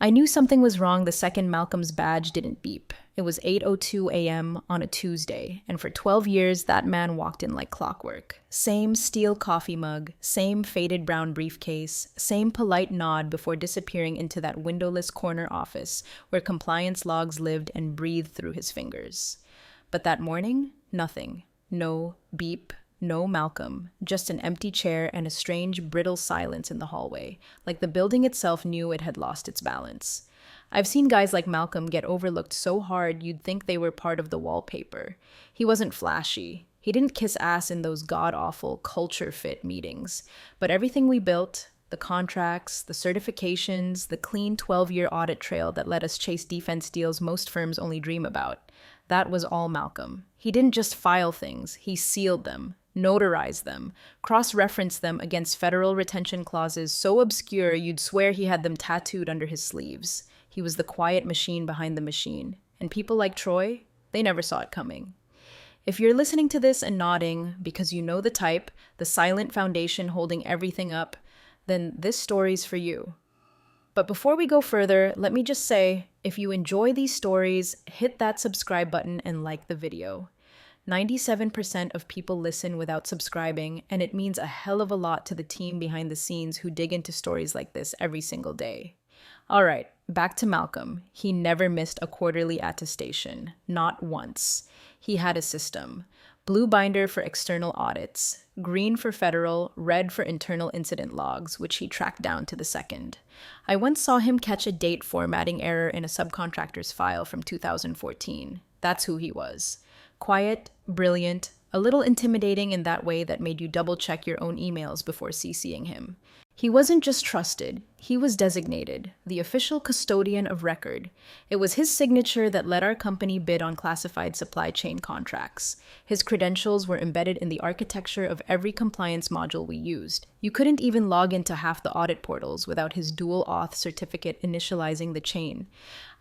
I knew something was wrong the second Malcolm's badge didn't beep. It was 8:02 a.m. on a Tuesday, and for 12 years that man walked in like clockwork. Same steel coffee mug, same faded brown briefcase, same polite nod before disappearing into that windowless corner office where compliance logs lived and breathed through his fingers. But that morning, nothing. No beep, no Malcolm, just an empty chair and a strange, brittle silence in the hallway, like the building itself knew it had lost its balance. I've seen guys like Malcolm get overlooked so hard you'd think they were part of the wallpaper. He wasn't flashy. He didn't kiss ass in those god-awful culture fit meetings. But everything we built, the contracts, the certifications, the clean 12-year audit trail that let us chase defense deals most firms only dream about, that was all Malcolm. He didn't just file things, he sealed them, notarized them, cross-referenced them against federal retention clauses so obscure you'd swear he had them tattooed under his sleeves. He was the quiet machine behind the machine. And people like Troy, they never saw it coming. If you're listening to this and nodding because you know the type, the silent foundation holding everything up, then this story's for you. But before we go further, let me just say, if you enjoy these stories, hit that subscribe button and like the video. 97% of people listen without subscribing, and it means a hell of a lot to the team behind the scenes who dig into stories like this every single day. All right, back to Malcolm. He never missed a quarterly attestation, not once. He had a system. Blue binder for external audits, green for federal, red for internal incident logs, which he tracked down to the second. I once saw him catch a date formatting error in a subcontractor's file from 2014. That's who he was. Quiet, brilliant, a little intimidating in that way that made you double-check your own emails before CCing him. He wasn't just trusted, he was designated, the official custodian of record. It was his signature that let our company bid on classified supply chain contracts. His credentials were embedded in the architecture of every compliance module we used. You couldn't even log into half the audit portals without his dual auth certificate initializing the chain.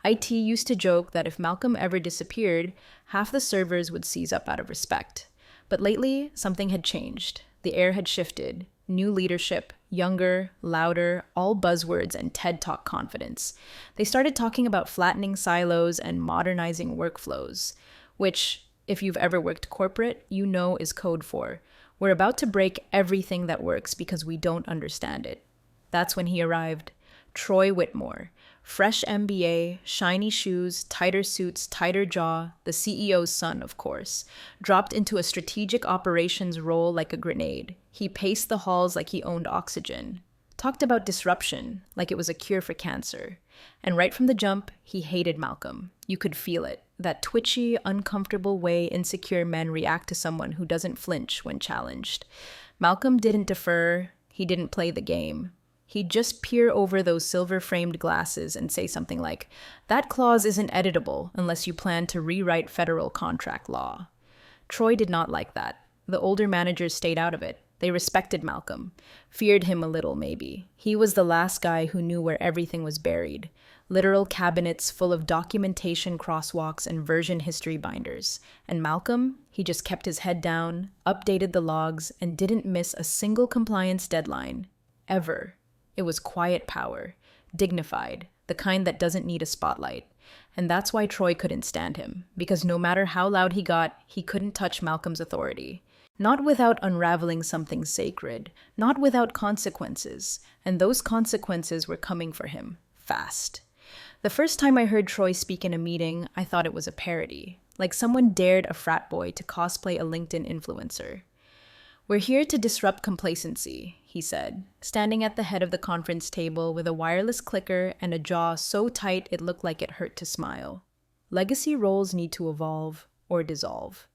IT used to joke that if Malcolm ever disappeared, half the servers would seize up out of respect. But lately, something had changed. The air had shifted. New leadership, younger, louder, all buzzwords and TED Talk confidence. They started talking about flattening silos and modernizing workflows, which, if you've ever worked corporate, you know is code for, we're about to break everything that works because we don't understand it. That's when he arrived. Troy Whitmore. Fresh MBA, shiny shoes, tighter suits, tighter jaw, the CEO's son, of course, dropped into a strategic operations role like a grenade. He paced the halls like he owned oxygen. Talked about disruption, like it was a cure for cancer. And right from the jump, he hated Malcolm. You could feel it, that twitchy, uncomfortable way insecure men react to someone who doesn't flinch when challenged. Malcolm didn't defer, he didn't play the game. He'd just peer over those silver-framed glasses and say something like, "That clause isn't editable unless you plan to rewrite federal contract law." Troy did not like that. The older managers stayed out of it. They respected Malcolm, feared him a little maybe. He was the last guy who knew where everything was buried. Literal cabinets full of documentation crosswalks and version history binders. And Malcolm, he just kept his head down, updated the logs, and didn't miss a single compliance deadline. Ever. It was quiet power, dignified, the kind that doesn't need a spotlight. And that's why Troy couldn't stand him, because no matter how loud he got, he couldn't touch Malcolm's authority. Not without unraveling something sacred, not without consequences, and those consequences were coming for him, fast. The first time I heard Troy speak in a meeting, I thought it was a parody, like someone dared a frat boy to cosplay a LinkedIn influencer. "We're here to disrupt complacency," he said, standing at the head of the conference table with a wireless clicker and a jaw so tight it looked like it hurt to smile. "Legacy roles need to evolve or dissolve."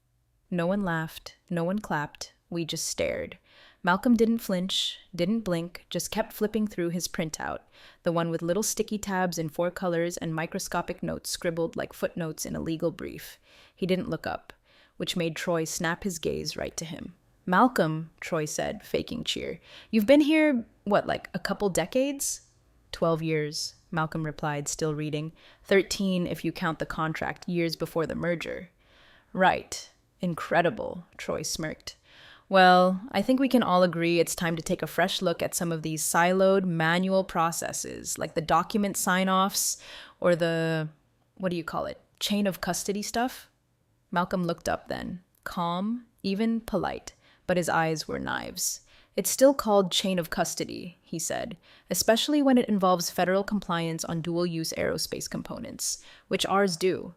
No one laughed, no one clapped, we just stared. Malcolm didn't flinch, didn't blink, just kept flipping through his printout, the one with little sticky tabs in 4 colors and microscopic notes scribbled like footnotes in a legal brief. He didn't look up, which made Troy snap his gaze right to him. "Malcolm," Troy said, faking cheer. "You've been here, like a couple decades?" 12 years, Malcolm replied, still reading. 13 if you count the contract years before the merger. "Right. Incredible," Troy smirked. Well, I think we can all agree it's time to take a fresh look at some of these siloed manual processes, like the document sign offs or the, what do you call it, chain of custody stuff. Malcolm looked up then, calm, even polite, but his eyes were knives. It's still called chain of custody, he said, especially when it involves federal compliance on dual use aerospace components, which ours do.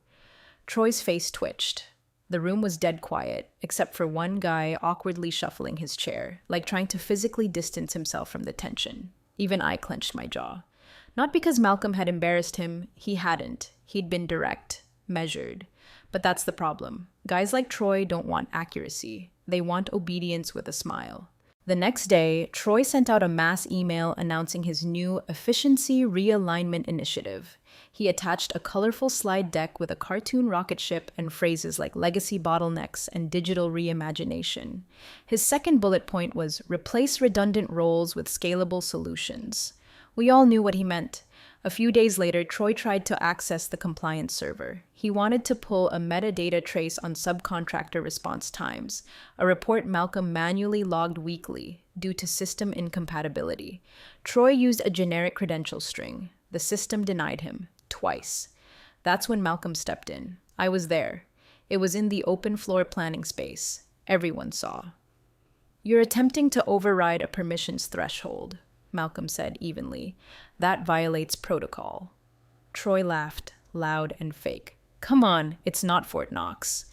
Troy's face twitched. The room was dead quiet, except for one guy awkwardly shuffling his chair, like trying to physically distance himself from the tension. Even I clenched my jaw. Not because Malcolm had embarrassed him, he hadn't. He'd been direct, measured. But that's the problem. Guys like Troy don't want accuracy. They want obedience with a smile. The next day, Troy sent out a mass email announcing his new Efficiency Realignment Initiative. He attached a colorful slide deck with a cartoon rocket ship and phrases like legacy bottlenecks and digital reimagination. His second bullet point was replace redundant roles with scalable solutions. We all knew what he meant. A few days later, Troy tried to access the compliance server. He wanted to pull a metadata trace on subcontractor response times, a report Malcolm manually logged weekly due to system incompatibility. Troy used a generic credential string. The system denied him, twice. That's when Malcolm stepped in. I was there. It was in the open floor planning space. Everyone saw. You're attempting to override a permissions threshold, Malcolm said evenly. That violates protocol. Troy laughed, loud and fake. Come on, it's not Fort Knox.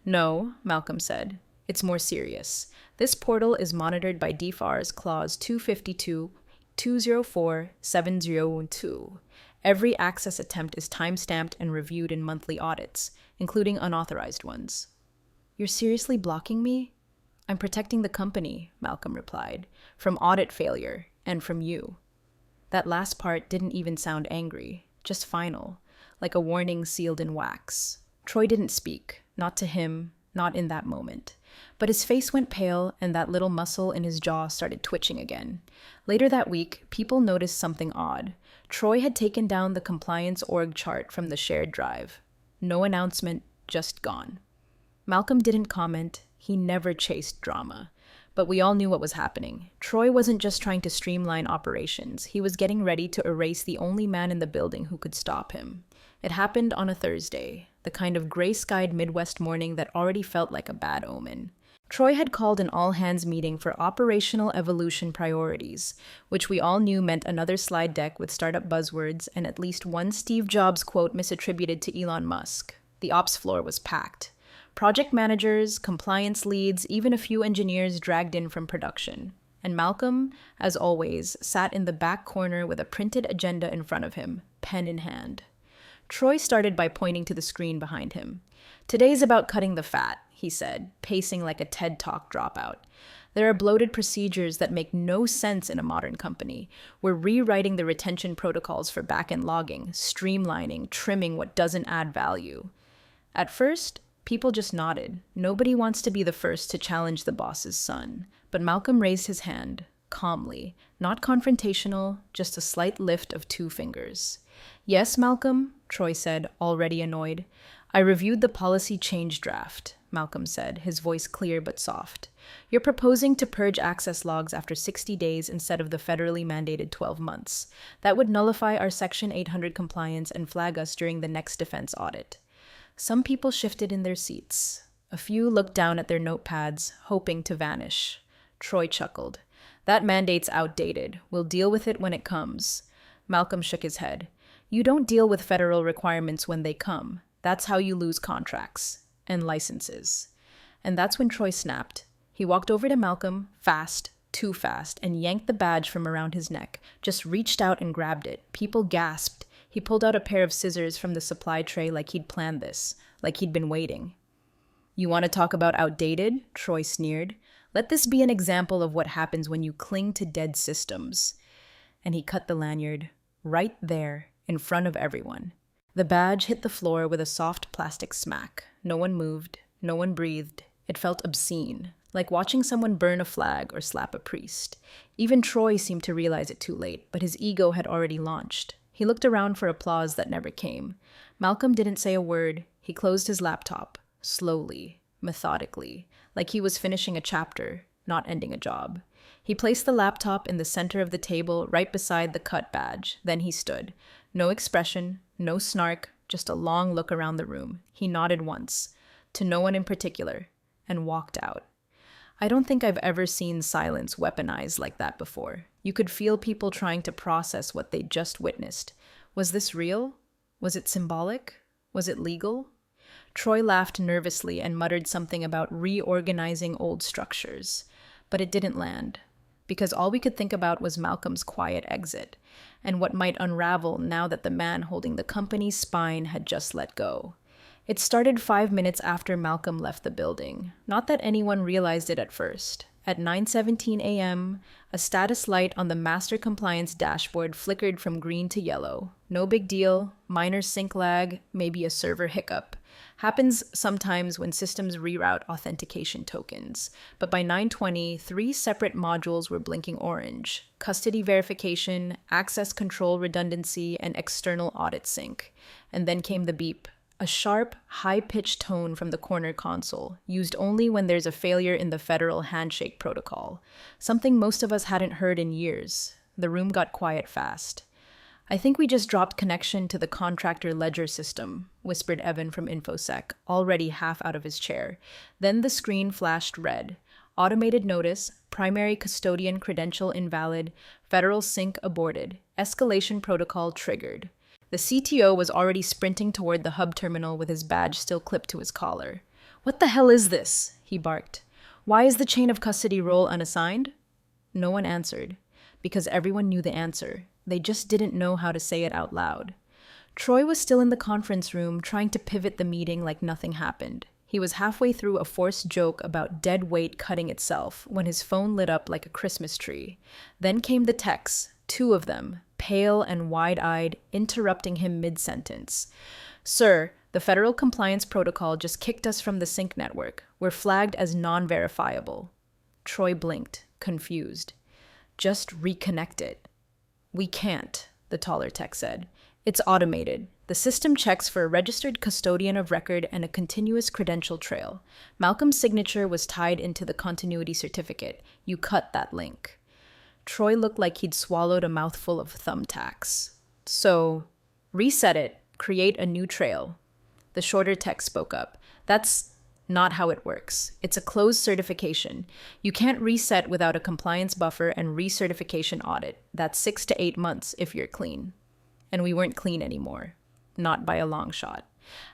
No, Malcolm said. It's more serious. This portal is monitored by DFARS Clause 252, 204, 7012. Every access attempt is time-stamped and reviewed in monthly audits, including unauthorized ones. You're seriously blocking me? I'm protecting the company, Malcolm replied, from audit failure and from you. That last part didn't even sound angry, just final, like a warning sealed in wax. Troy didn't speak, not to him, not in that moment. But his face went pale and that little muscle in his jaw started twitching again. Later that week, people noticed something odd. Troy had taken down the compliance org chart from the shared drive. No announcement, just gone. Malcolm didn't comment. He never chased drama. But we all knew what was happening. Troy wasn't just trying to streamline operations. He was getting ready to erase the only man in the building who could stop him. It happened on a Thursday, the kind of gray-skied Midwest morning that already felt like a bad omen. Troy had called an all-hands meeting for operational evolution priorities, which we all knew meant another slide deck with startup buzzwords and at least one Steve Jobs quote misattributed to Elon Musk. The ops floor was packed. Project managers, compliance leads, even a few engineers dragged in from production. And Malcolm, as always, sat in the back corner with a printed agenda in front of him, pen in hand. Troy started by pointing to the screen behind him. Today's about cutting the fat, he said, pacing like a TED Talk dropout. There are bloated procedures that make no sense in a modern company. We're rewriting the retention protocols for back-end logging, streamlining, trimming what doesn't add value. At first, people just nodded. Nobody wants to be the first to challenge the boss's son. But Malcolm raised his hand, calmly, not confrontational, just a slight lift of two fingers. Yes, Malcolm, Troy said, already annoyed. I reviewed the policy change draft, Malcolm said, his voice clear but soft. You're proposing to purge access logs after 60 days instead of the federally mandated 12 months. That would nullify our Section 800 compliance and flag us during the next defense audit. Some people shifted in their seats. A few looked down at their notepads, hoping to vanish. Troy chuckled. That mandate's outdated. We'll deal with it when it comes. Malcolm shook his head. You don't deal with federal requirements when they come. That's how you lose contracts and licenses. And that's when Troy snapped. He walked over to Malcolm, fast, too fast, and yanked the badge from around his neck, just reached out and grabbed it. People gasped. He pulled out a pair of scissors from the supply tray like he'd planned this, like he'd been waiting. You want to talk about outdated? Troy sneered. Let this be an example of what happens when you cling to dead systems. And he cut the lanyard, right there, in front of everyone. The badge hit the floor with a soft plastic smack. No one moved. No one breathed. It felt obscene, like watching someone burn a flag or slap a priest. Even Troy seemed to realize it too late, but his ego had already launched. He looked around for applause that never came. Malcolm didn't say a word. He closed his laptop, slowly, methodically, like he was finishing a chapter, not ending a job. He placed the laptop in the center of the table right beside the cut badge. Then he stood. No expression, no snark, just a long look around the room. He nodded once, to no one in particular, and walked out. I don't think I've ever seen silence weaponized like that before. You could feel people trying to process what they just witnessed. Was this real? Was it symbolic? Was it legal? Troy laughed nervously and muttered something about reorganizing old structures. But it didn't land, because all we could think about was Malcolm's quiet exit, and what might unravel now that the man holding the company's spine had just let go. It started 5 minutes after Malcolm left the building. Not that anyone realized it at first. At 9:17 a.m., a status light on the master compliance dashboard flickered from green to yellow. No big deal, minor sync lag, maybe a server hiccup. Happens sometimes when systems reroute authentication tokens. But by 9:20, 3 separate modules were blinking orange: custody verification, access control redundancy, and external audit sync. And then came the beep. A sharp, high-pitched tone from the corner console, used only when there's a failure in the federal handshake protocol, something most of us hadn't heard in years. The room got quiet fast. "I think we just dropped connection to the contractor ledger system," whispered Evan from InfoSec, already half out of his chair. Then the screen flashed red. Automated notice, primary custodian credential invalid, federal sync aborted, escalation protocol triggered. The CTO was already sprinting toward the hub terminal with his badge still clipped to his collar. "What the hell is this?" he barked. "Why is the chain of custody role unassigned?" No one answered, because everyone knew the answer. They just didn't know how to say it out loud. Troy was still in the conference room, trying to pivot the meeting like nothing happened. He was halfway through a forced joke about dead weight cutting itself when his phone lit up like a Christmas tree. Then came the texts, 2 of them, pale and wide-eyed, interrupting him mid-sentence. "Sir, the federal compliance protocol just kicked us from the sync network. We're flagged as non-verifiable." Troy blinked, confused. "Just reconnect it." "We can't," the taller tech said. "It's automated. The system checks for a registered custodian of record and a continuous credential trail. Malcolm's signature was tied into the continuity certificate. You cut that link." Troy looked like he'd swallowed a mouthful of thumbtacks. "So, reset it, create a new trail." The shorter tech spoke up. "That's not how it works. It's a closed certification. You can't reset without a compliance buffer and recertification audit. That's 6 to 8 months if you're clean." And we weren't clean anymore. Not by a long shot.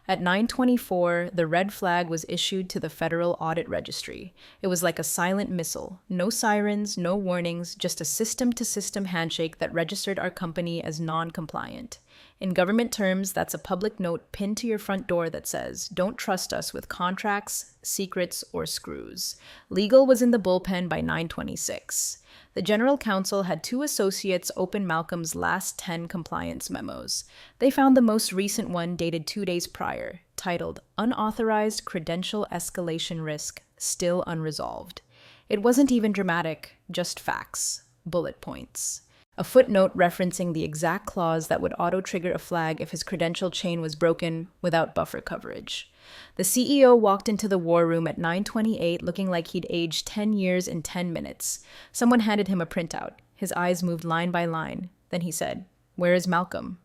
At 9:24, the red flag was issued to the Federal Audit Registry. It was like a silent missile. No sirens, no warnings, just a system-to-system handshake that registered our company as non-compliant. In government terms, that's a public note pinned to your front door that says, "Don't trust us with contracts, secrets, or screws." Legal was in the bullpen by 9:26. The general counsel had 2 associates open Malcolm's last 10 compliance memos. They found the most recent one dated 2 days prior, titled "Unauthorized Credential Escalation Risk, Still Unresolved." It wasn't even dramatic, just facts, bullet points. A footnote referencing the exact clause that would auto-trigger a flag if his credential chain was broken without buffer coverage. The CEO walked into the war room at 9:28 looking like he'd aged 10 years in 10 minutes. Someone handed him a printout. His eyes moved line by line. Then he said, "Where is Malcolm?"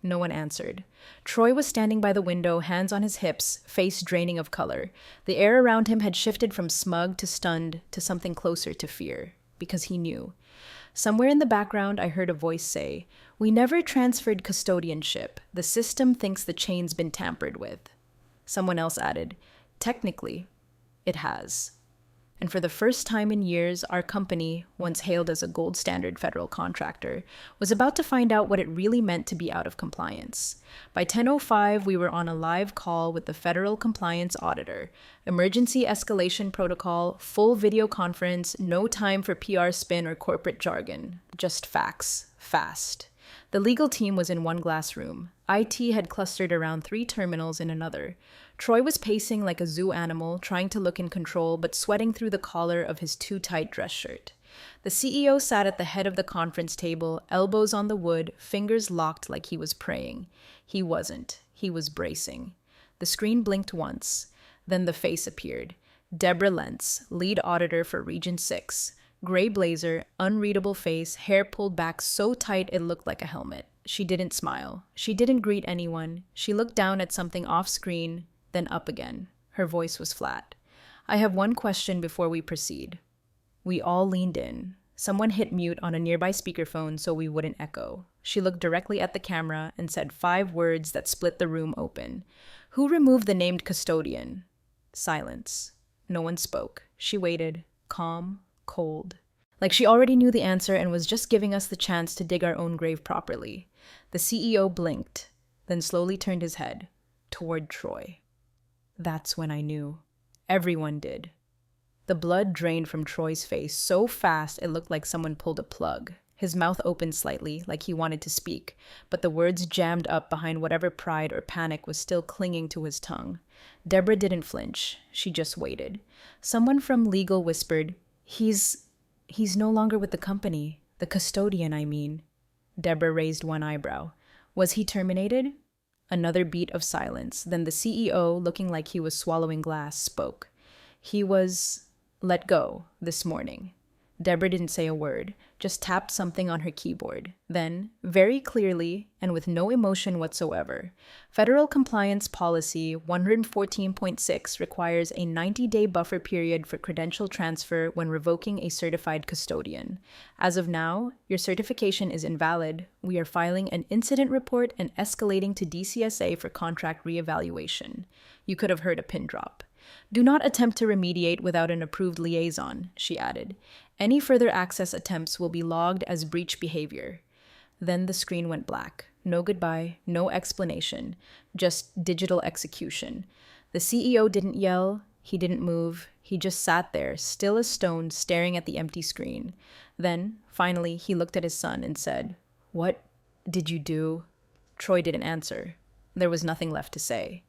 No one answered. Troy was standing by the window, hands on his hips, face draining of color. The air around him had shifted from smug to stunned to something closer to fear, because he knew. Somewhere in the background, I heard a voice say, "We never transferred custodianship. The system thinks the chain's been tampered with." Someone else added, "Technically, it has." And for the first time in years, our company, once hailed as a gold standard federal contractor, was about to find out what it really meant to be out of compliance. By 10:05, we were on a live call with the federal compliance auditor. Emergency escalation protocol, full video conference, no time for PR spin or corporate jargon. Just facts, fast. The legal team was in one glass room. IT had clustered around 3 terminals in another. Troy was pacing like a zoo animal, trying to look in control, but sweating through the collar of his too-tight dress shirt. The CEO sat at the head of the conference table, elbows on the wood, fingers locked like he was praying. He wasn't. He was bracing. The screen blinked once. Then the face appeared. Deborah Lentz, lead auditor for Region 6. Gray blazer, unreadable face, hair pulled back so tight it looked like a helmet. She didn't smile. She didn't greet anyone. She looked down at something off screen, then up again. Her voice was flat. I have one question before we proceed. We all leaned in. Someone hit mute on a nearby speakerphone so we wouldn't echo. She looked directly at the camera and said 5 words that split the room open. Who removed the named custodian? Silence. No one spoke. She waited, calm, cold. Like she already knew the answer and was just giving us the chance to dig our own grave properly. The CEO blinked, then slowly turned his head toward Troy. That's when I knew. Everyone did. The blood drained from Troy's face so fast it looked like someone pulled a plug. His mouth opened slightly, like he wanted to speak, but the words jammed up behind whatever pride or panic was still clinging to his tongue. Deborah didn't flinch. She just waited. Someone from legal whispered, He's no longer with the company. The custodian, I mean. Deborah raised one eyebrow. Was he terminated? Another beat of silence. Then the CEO, looking like he was swallowing glass, spoke. He was let go this morning. Deborah didn't say a word, just tapped something on her keyboard. Then, very clearly, and with no emotion whatsoever, Federal Compliance Policy 114.6 requires a 90-day buffer period for credential transfer when revoking a certified custodian. As of now, your certification is invalid. We are filing an incident report and escalating to DCSA for contract reevaluation. You could have heard a pin drop. Do not attempt to remediate without an approved liaison, she added. Any further access attempts will be logged as breach behavior. Then the screen went black. No goodbye, no explanation, just digital execution. The CEO didn't yell, he didn't move, he just sat there, still as stone, staring at the empty screen. Then, finally, he looked at his son and said, What did you do? Troy didn't answer. There was nothing left to say.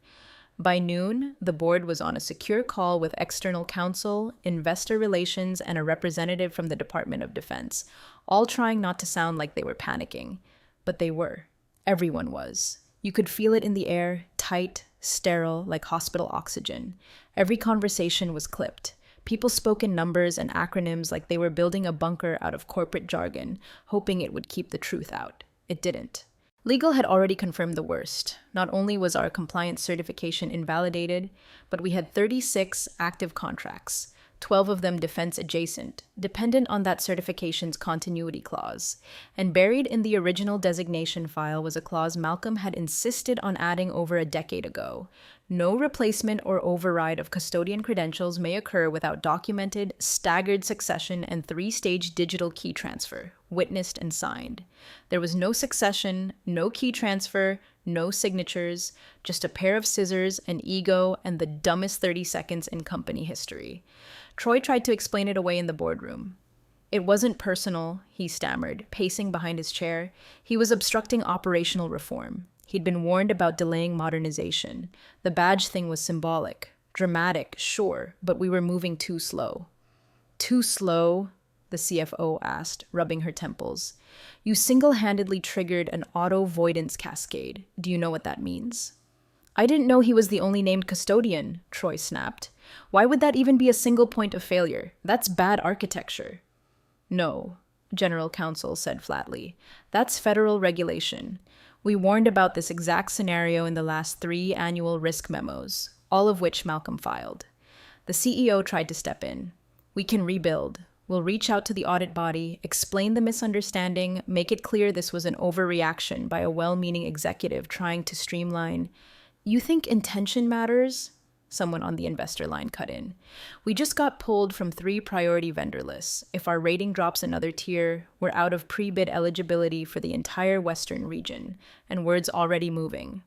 By noon, the board was on a secure call with external counsel, investor relations, and a representative from the Department of Defense, all trying not to sound like they were panicking. But they were. Everyone was. You could feel it in the air, tight, sterile, like hospital oxygen. Every conversation was clipped. People spoke in numbers and acronyms like they were building a bunker out of corporate jargon, hoping it would keep the truth out. It didn't. Legal had already confirmed the worst. Not only was our compliance certification invalidated, but we had 36 active contracts, 12 of them defense adjacent, dependent on that certification's continuity clause. And buried in the original designation file was a clause Malcolm had insisted on adding over a decade ago. No replacement or override of custodian credentials may occur without documented, staggered succession and 3-stage digital key transfer, witnessed and signed. There was no succession, no key transfer, no signatures, just a pair of scissors, an ego, and the dumbest 30 seconds in company history. Troy tried to explain it away in the boardroom. It wasn't personal, he stammered, pacing behind his chair. He was obstructing operational reform. He'd been warned about delaying modernization. The badge thing was symbolic, dramatic, sure, but we were moving too slow. Too slow? The CFO asked, rubbing her temples. You single-handedly triggered an auto-voidance cascade. Do you know what that means? I didn't know he was the only named custodian, Troy snapped. Why would that even be a single point of failure? That's bad architecture. No, General Counsel said flatly. That's federal regulation. We warned about this exact scenario in the last 3 annual risk memos, all of which Malcolm filed. The CEO tried to step in. We can rebuild. We'll reach out to the audit body, explain the misunderstanding, make it clear this was an overreaction by a well-meaning executive trying to streamline. You think intention matters? Someone on the investor line cut in. We just got pulled from 3 priority vendor lists. If our rating drops another tier, we're out of pre-bid eligibility for the entire Western region, and word's already moving.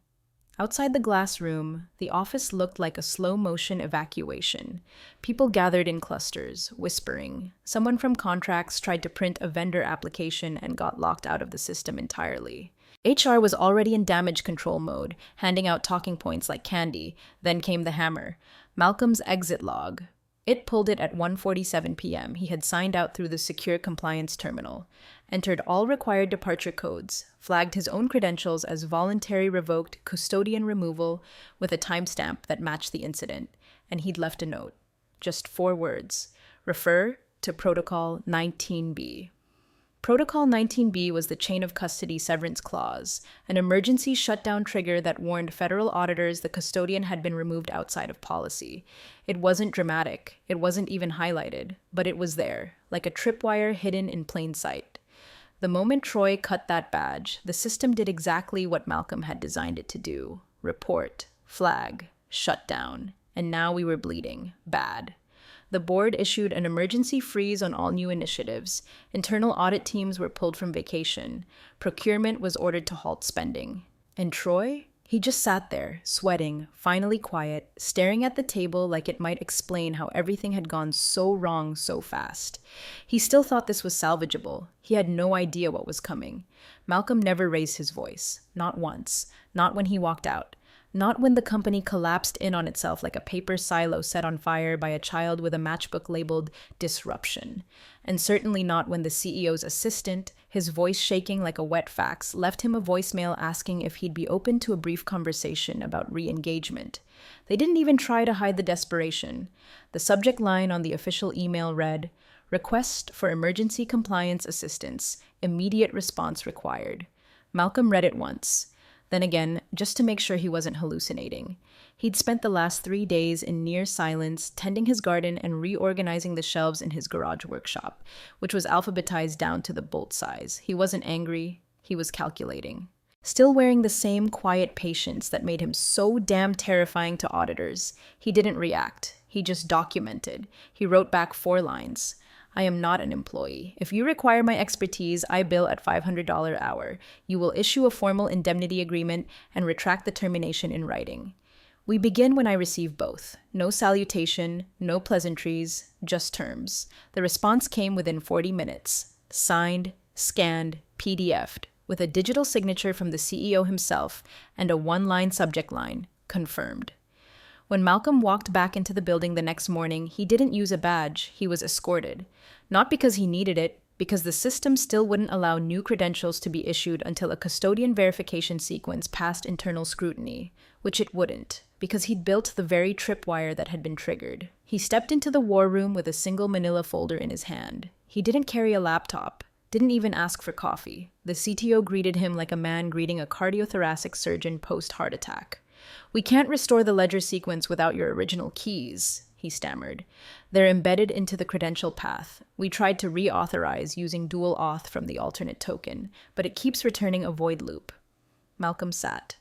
Outside the glass room, the office looked like a slow-motion evacuation. People gathered in clusters, whispering. Someone from contracts tried to print a vendor application and got locked out of the system entirely. HR was already in damage control mode, handing out talking points like candy. Then came the hammer. Malcolm's exit log. It pulled it at 1:47 p.m. He had signed out through the secure compliance terminal, entered all required departure codes, flagged his own credentials as voluntary revoked custodian removal with a timestamp that matched the incident, and he'd left a note. Just 4 words. Refer to Protocol 19B. Protocol 19B was the chain of custody severance clause, an emergency shutdown trigger that warned federal auditors the custodian had been removed outside of policy. It wasn't dramatic, it wasn't even highlighted, but it was there, like a tripwire hidden in plain sight. The moment Troy cut that badge, the system did exactly what Malcolm had designed it to do: report, flag, shut down, and now we were bleeding bad. The board issued an emergency freeze on all new initiatives. Internal audit teams were pulled from vacation. Procurement was ordered to halt spending. And Troy? He just sat there, sweating, finally quiet, staring at the table like it might explain how everything had gone so wrong so fast. He still thought this was salvageable. He had no idea what was coming. Malcolm never raised his voice. Not once. Not when he walked out. Not when the company collapsed in on itself like a paper silo set on fire by a child with a matchbook labeled disruption. And certainly not when the CEO's assistant, his voice shaking like a wet fax, left him a voicemail asking if he'd be open to a brief conversation about re-engagement. They didn't even try to hide the desperation. The subject line on the official email read, "Request for emergency compliance assistance. Immediate response required." Malcolm read it once. Then again, just to make sure he wasn't hallucinating. He'd spent the last 3 days in near silence, tending his garden and reorganizing the shelves in his garage workshop, which was alphabetized down to the bolt size. He wasn't angry, he was calculating. Still wearing the same quiet patience that made him so damn terrifying to auditors. He didn't react. He just documented. He wrote back 4 lines. "I am not an employee. If you require my expertise, I bill at $500 an hour. You will issue a formal indemnity agreement and retract the termination in writing. We begin when I receive both. No salutation, no pleasantries, just terms." The response came within 40 minutes. Signed, scanned, PDF'd, with a digital signature from the CEO himself and a 1-line subject line, "Confirmed." When Malcolm walked back into the building the next morning, he didn't use a badge, he was escorted. Not because he needed it, because the system still wouldn't allow new credentials to be issued until a custodian verification sequence passed internal scrutiny, which it wouldn't, because he'd built the very tripwire that had been triggered. He stepped into the war room with a single manila folder in his hand. He didn't carry a laptop, didn't even ask for coffee. The CTO greeted him like a man greeting a cardiothoracic surgeon post-heart attack. "We can't restore the ledger sequence without your original keys," he stammered. "They're embedded into the credential path. We tried to reauthorize using dual auth from the alternate token, but it keeps returning a void loop." Malcolm sat,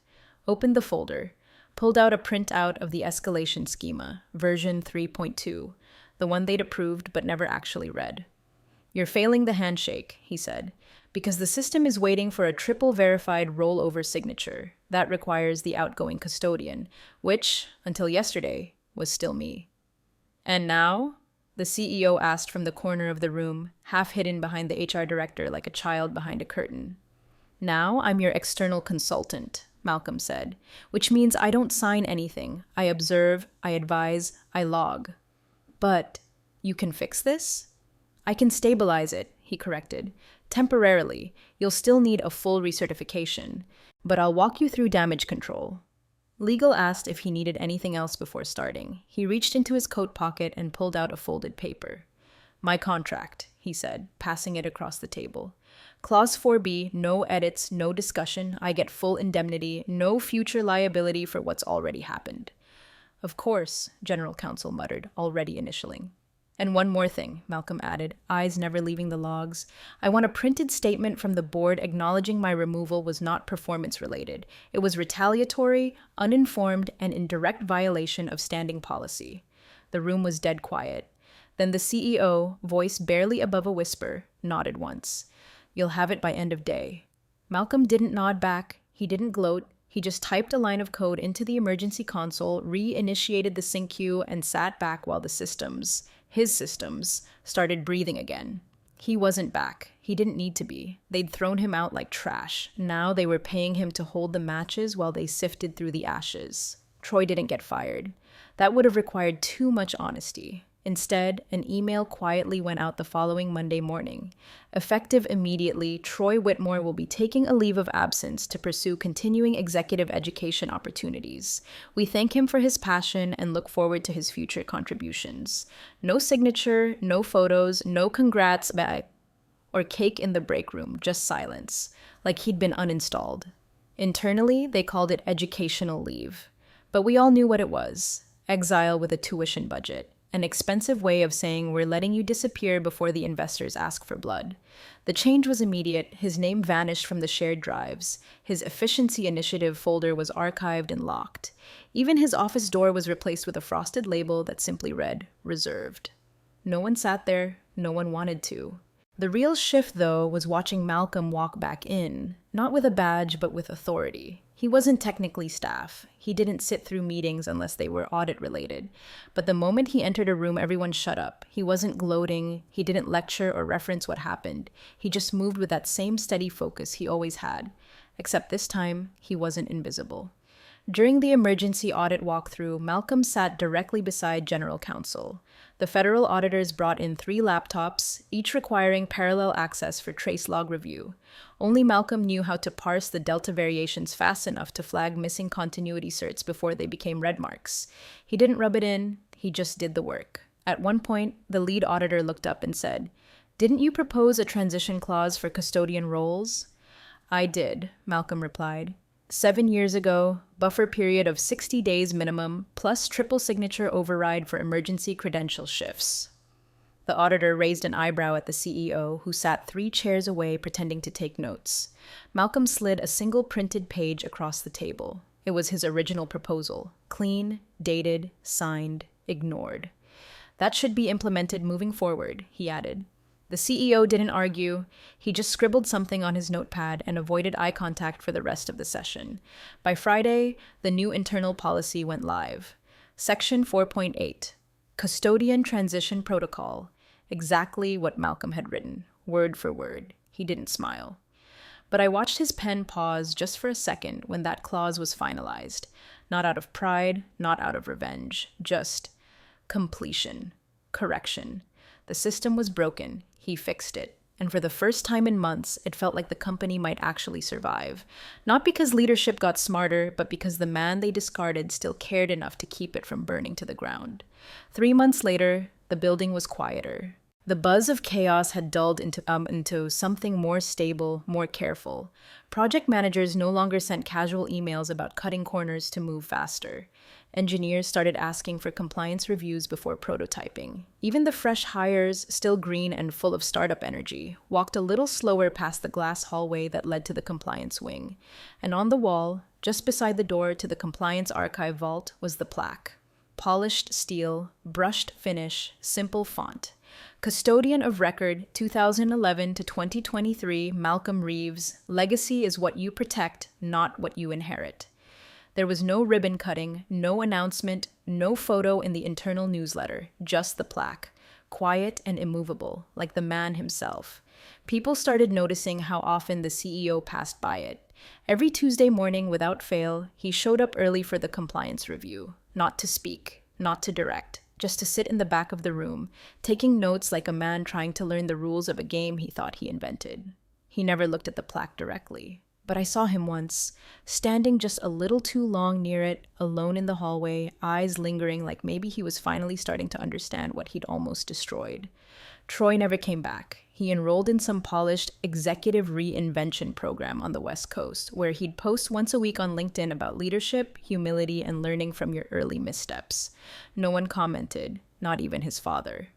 opened the folder, pulled out a printout of the escalation schema, version 3.2, the one they'd approved but never actually read. "You're failing the handshake," he said, "because the system is waiting for a triple verified rollover signature. That requires the outgoing custodian, which, until yesterday, was still me." "And now?" the CEO asked from the corner of the room, half hidden behind the HR director like a child behind a curtain. "Now I'm your external consultant," Malcolm said, "which means I don't sign anything. I observe, I advise, I log." "But you can fix this?" "I can stabilize it," he corrected. "Temporarily. You'll still need a full recertification. But I'll walk you through damage control." Legal asked if he needed anything else before starting. He reached into his coat pocket and pulled out a folded paper. "My contract," he said, passing it across the table. "Clause 4B, no edits, no discussion. I get full indemnity, no future liability for what's already happened." "Of course," General Counsel muttered, already initialing. "And one more thing," Malcolm added, eyes never leaving the logs. "I want a printed statement from the board acknowledging my removal was not performance-related. It was retaliatory, uninformed, and in direct violation of standing policy." The room was dead quiet. Then the CEO, voice barely above a whisper, nodded once. "You'll have it by end of day." Malcolm didn't nod back. He didn't gloat. He just typed a line of code into the emergency console, re-initiated the sync queue, and sat back while the systems, his systems, started breathing again. He wasn't back. He didn't need to be. They'd thrown him out like trash. Now they were paying him to hold the matches while they sifted through the ashes. Troy didn't get fired. That would have required too much honesty. Instead, an email quietly went out the following Monday morning. Effective immediately, Troy Whitmore will be taking a leave of absence to pursue continuing executive education opportunities. We thank him for his passion and look forward to his future contributions. No signature, no photos, no congrats or cake in the break room, just silence, like he'd been uninstalled. Internally, they called it educational leave. But we all knew what it was: exile with a tuition budget. An expensive way of saying we're letting you disappear before the investors ask for blood. The change was immediate. His name vanished from the shared drives. His efficiency initiative folder was archived and locked. Even his office door was replaced with a frosted label that simply read, "Reserved." No one sat there. No one wanted to. The real shift, though, was watching Malcolm walk back in, not with a badge, but with authority. He wasn't technically staff. He didn't sit through meetings unless they were audit-related. But the moment he entered a room, everyone shut up. He wasn't gloating. He didn't lecture or reference what happened. He just moved with that same steady focus he always had. Except this time, he wasn't invisible. During the emergency audit walkthrough, Malcolm sat directly beside General Counsel. The federal auditors brought in 3 laptops, each requiring parallel access for trace log review. Only Malcolm knew how to parse the delta variations fast enough to flag missing continuity certs before they became red marks. He didn't rub it in, he just did the work. At one point, the lead auditor looked up and said, "Didn't you propose a transition clause for custodian roles?" "I did," Malcolm replied. 7 years ago, buffer period of 60 days minimum, plus triple signature override for emergency credential shifts. The auditor raised an eyebrow at the CEO, who sat 3 chairs away pretending to take notes. Malcolm slid a single printed page across the table. It was his original proposal. Clean, dated, signed, ignored. "That should be implemented moving forward," he added. The CEO didn't argue. He just scribbled something on his notepad and avoided eye contact for the rest of the session. By Friday, the new internal policy went live. Section 4.8, Custodian Transition Protocol. Exactly what Malcolm had written, word for word. He didn't smile. But I watched his pen pause just for a second when that clause was finalized. Not out of pride, not out of revenge, just completion, correction. The system was broken. He fixed it. And for the first time in months, it felt like the company might actually survive. Not because leadership got smarter, but because the man they discarded still cared enough to keep it from burning to the ground. 3 months later, the building was quieter. The buzz of chaos had dulled into something more stable, more careful. Project managers no longer sent casual emails about cutting corners to move faster. Engineers started asking for compliance reviews before prototyping. Even the fresh hires, still green and full of startup energy, walked a little slower past the glass hallway that led to the compliance wing. And on the wall, just beside the door to the compliance archive vault, was the plaque. Polished steel, brushed finish, simple font. Custodian of Record, 2011 to 2023, Malcolm Reeves. Legacy is what you protect, not what you inherit. There was no ribbon cutting, no announcement, no photo in the internal newsletter, just the plaque, quiet and immovable, like the man himself. People started noticing how often the CEO passed by it. Every Tuesday morning, without fail, he showed up early for the compliance review, not to speak, not to direct, just to sit in the back of the room, taking notes like a man trying to learn the rules of a game he thought he invented. He never looked at the plaque directly. But I saw him once, standing just a little too long near it, alone in the hallway, eyes lingering like maybe he was finally starting to understand what he'd almost destroyed. Troy never came back. He enrolled in some polished executive reinvention program on the West Coast, where he'd post once a week on LinkedIn about leadership, humility, and learning from your early missteps. No one commented, not even his father.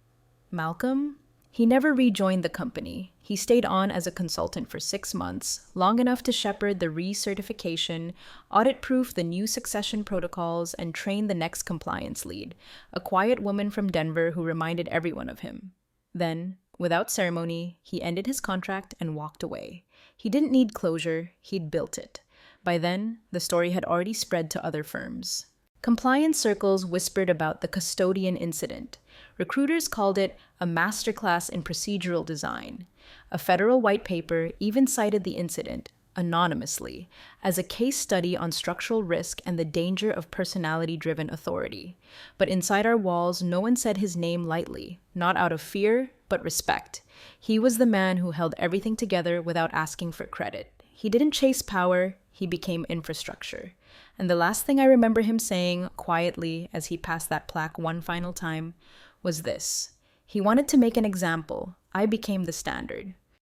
Malcolm? He never rejoined the company. He stayed on as a consultant for 6 months, long enough to shepherd the recertification, audit-proof the new succession protocols, and train the next compliance lead, a quiet woman from Denver who reminded everyone of him. Then, without ceremony, he ended his contract and walked away. He didn't need closure, he'd built it. By then, the story had already spread to other firms. Compliance circles whispered about the custodian incident. Recruiters called it a masterclass in procedural design. A federal white paper even cited the incident, anonymously, as a case study on structural risk and the danger of personality-driven authority. But inside our walls, no one said his name lightly, not out of fear, but respect. He was the man who held everything together without asking for credit. He didn't chase power, he became infrastructure. And the last thing I remember him saying, quietly, as he passed that plaque one final time, was this. He wanted to make an example. I became the standard.